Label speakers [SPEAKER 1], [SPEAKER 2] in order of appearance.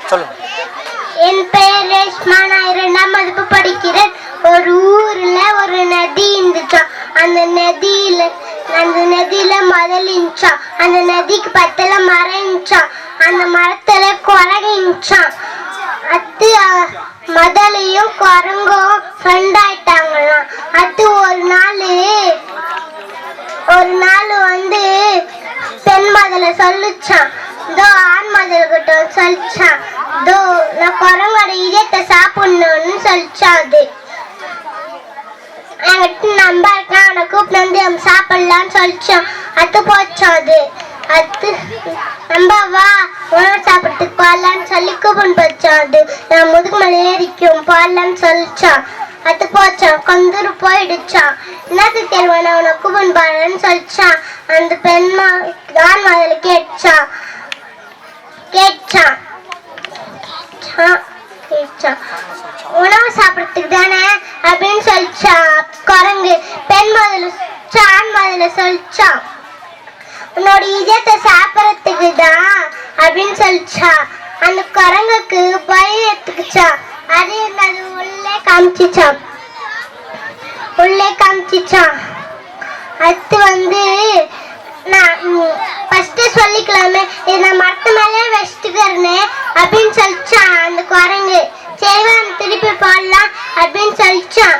[SPEAKER 1] சொல்லுங்க.
[SPEAKER 2] என் பெயர் ரேஷ்மா. நான் 2ஆம் வகுப்பு படிக்கிறேன். ஒரு ஊர்ல ஒரு நதி இருந்துச்சான். அந்த நதியில முதல் இருந்துச்சான். அந்த நதிக்கு பக்கத்துல மரம் இருந்துச்சான். அந்த மரத்துல குரங்கு இருந்துச்சான். அது முதலையும் குரங்கும் ஃப்ரெண்ட் ஆயிட்டாங்களாம். அது ஒரு நாள் வந்து பெண் முதல்ல சொல்லுச்சான். இதோ ஆண் முதல் கிட்ட சொல்லிச்சான். இதோ நான் குரங்கோட இதயத்தை சாப்பிடணும்னு சொல்லிச்சான். அது என்கிட்ட நம்ப இருக்கான். அவனை கூப்பிட்டு வந்து நம்ம சாப்பிடலான்னு சொல்லிச்சான். அது போச்சான். அது நம்ப வா உணவு சாப்பிட்றதுக்கு போடலான்னு சொல்லி கூப்பிட்டு போச்சான். அது நான் முதுகு மேலே ஏறிக்கும் போடலான்னு சொல்லிச்சான். அது போச்சான். கொஞ்ச தூரம் போயிடுச்சான். என்னத்துக்கு தெரியும் அவனை கூப்பிட்டு போடலான்னு சொல்லிச்சான். அந்த ஆண் முதல்ல கேட்டான். உணவு சாப்பிடறதுக்கு தானே அப்படின்னு சொல்லிச்சான். குரங்கு பெண் முதல்ல ஆண் முதல்ல சொல்லிச்சான். உன்னோட இதயத்தை சாப்பிடறதுக்கு தான் அப்படின்னு சொல்லிச்சான். அந்த குரங்குக்கு பயம் எடுத்துக்கிச்சான். அது உள்ளே காமிச்சிச்சான். அது வந்து நான் ஃபர்ஸ்ட் சொல்லிக்கலாமே, இதை நான் மரத்து மேலே வச்சுட்டுக்கிறேன் அப்படின்னு சொல்லிச்சான். அந்த குரங்கு சரிவா திருப்பி போடலாம் அப்படின்னு சொல்லிச்சான்.